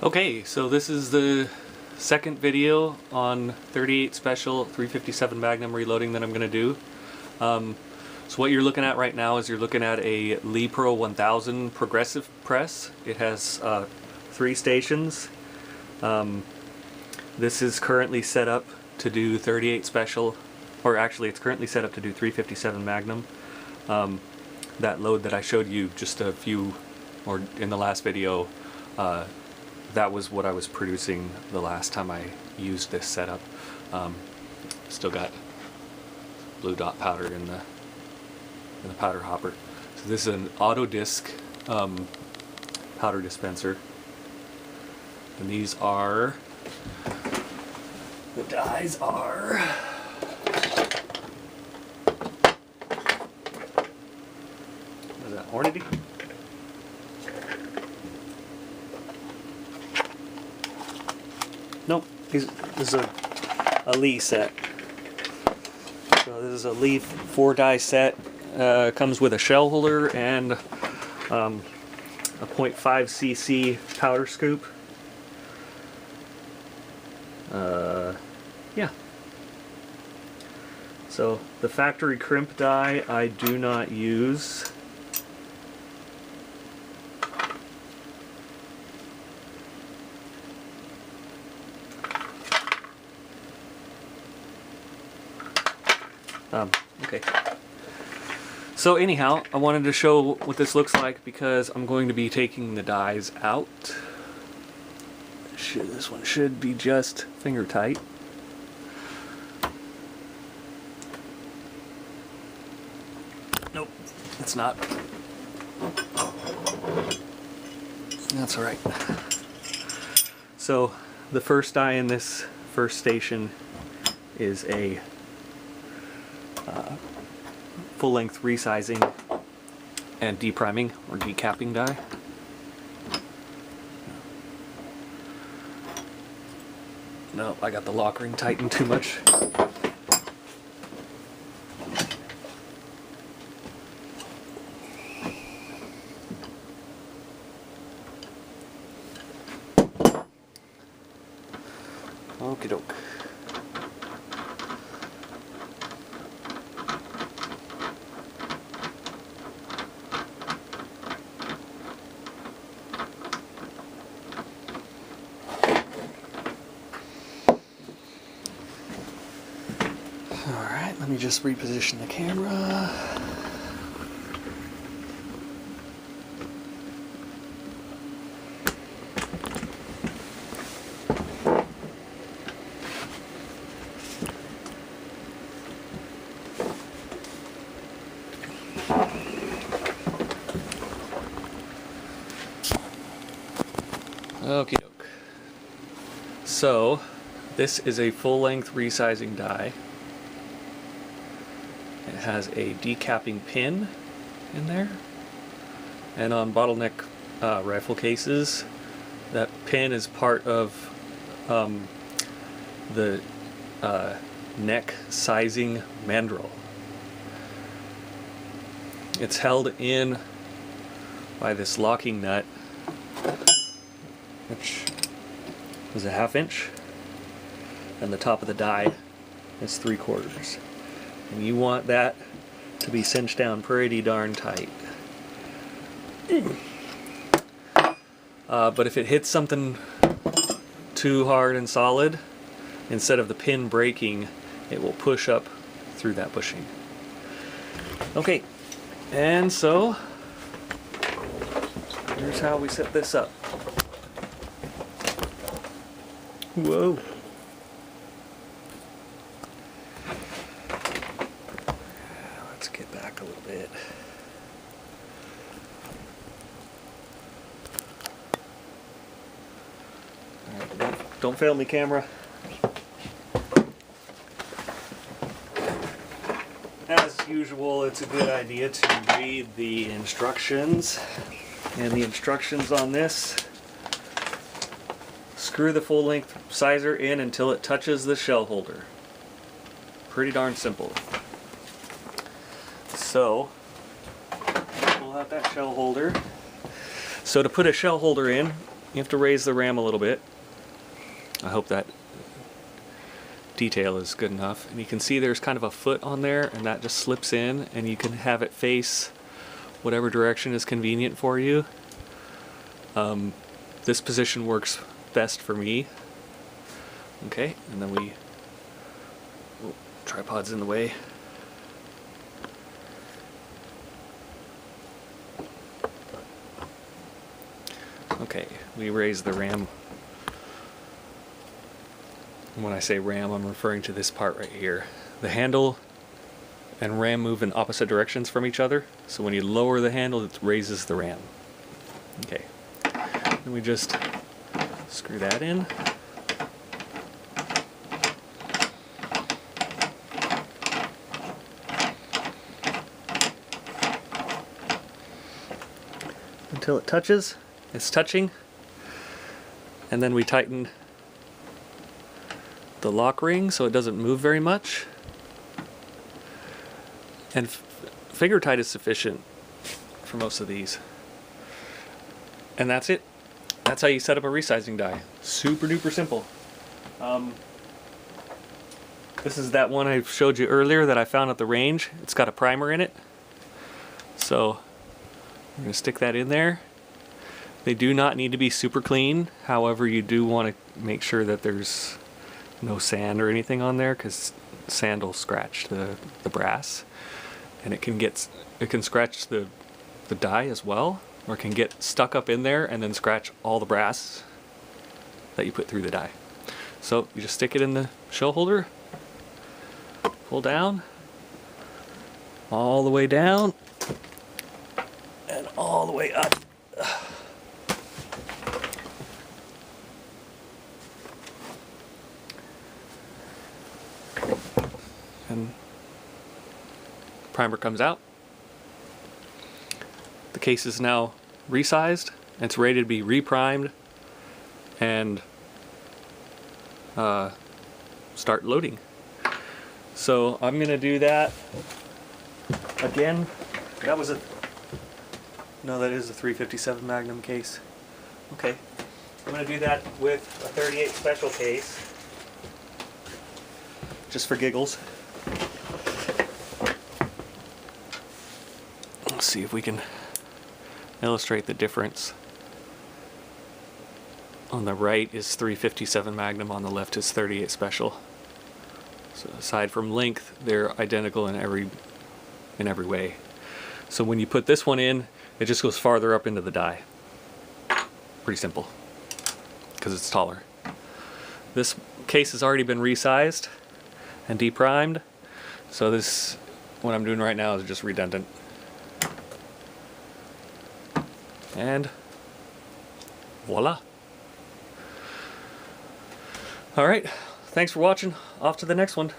Okay, so this is the second video on 38 Special 357 Magnum reloading that I'm going to do. So what you're looking at right now is you're looking at a Lee Pro 1000 progressive press. It has 3 stations. This is currently set up to do 38 Special, or actually it's currently set up to do 357 Magnum. That load that I showed you just a few, or in the last video, that was what I was producing the last time I used this setup. Still got blue dot powder in the powder hopper. So this is an auto disc powder dispenser, and these are, the dies are, what is that, Hornady? Nope, this is a Lee set. So this is a Lee 4-die set. Comes with a shell holder and a 0.5 cc powder scoop. Yeah. So the factory crimp die I do not use. Okay. So anyhow, I wanted to show what this looks like because I'm going to be taking the dies out. This one should be just finger tight. Nope, it's not. That's alright. So the first die in this first station is a full-length resizing and depriming or decapping die. No, I got the lock ring tightened too much. Okie doke. Alright, let me just reposition the camera. Okie doke. So, this is a full-length resizing die. It has a decapping pin in there, and on bottleneck rifle cases, that pin is part of the neck sizing mandrel. It's held in by this locking nut, which is a 1/2 inch, and the top of the die is 3/4. And you want that to be cinched down pretty darn tight. But if it hits something too hard and solid, instead of the pin breaking, it will push up through that bushing. Okay, and so here's how we set this up. Whoa. Let's get back a little bit. All right, don't fail me, camera. As usual, it's a good idea to read the instructions. And the instructions on this: screw the full-length sizer in until it touches the shell holder. Pretty darn simple. So, pull out that shell holder. So to put a shell holder in, you have to raise the ram a little bit. I hope that detail is good enough. And you can see there's kind of a foot on there, and that just slips in, and you can have it face whatever direction is convenient for you. This position works best for me. Okay, and then tripod's in the way. Okay, we raise the ram. When I say ram, I'm referring to this part right here. The handle and ram move in opposite directions from each other, so when you lower the handle, it raises the ram. Okay, then we just screw that in. Until it touches. It's touching, and then we tighten the lock ring so it doesn't move very much, and finger tight is sufficient for most of these, and that's it. That's how you set up a resizing die. Super duper simple. This is that one I showed you earlier that I found at the range. It's got a primer in it, so I'm going to stick that in there. They do not need to be super clean. However, you do want to make sure that there's no sand or anything on there, because sand will scratch the brass, and it can scratch the die as well, or it can get stuck up in there and then scratch all the brass that you put through the die. So you just stick it in the shell holder, pull down, all the way down, and all the way up. And primer comes out. The case is now resized. It's ready to be reprimed and start loading. So I'm gonna do that again. That is a 357 Magnum case. Okay, I'm gonna do that with a 38 special case, just for giggles. Let's see if we can illustrate the difference. On the right is 357 Magnum, on the left is 38 Special. So aside from length, they're identical in every way. So when you put this one in, it just goes farther up into the die. Pretty simple, because it's taller. This case has already been resized and deprimed, so what I'm doing right now is just redundant. And voila. Alright, thanks for watching. Off to the next one.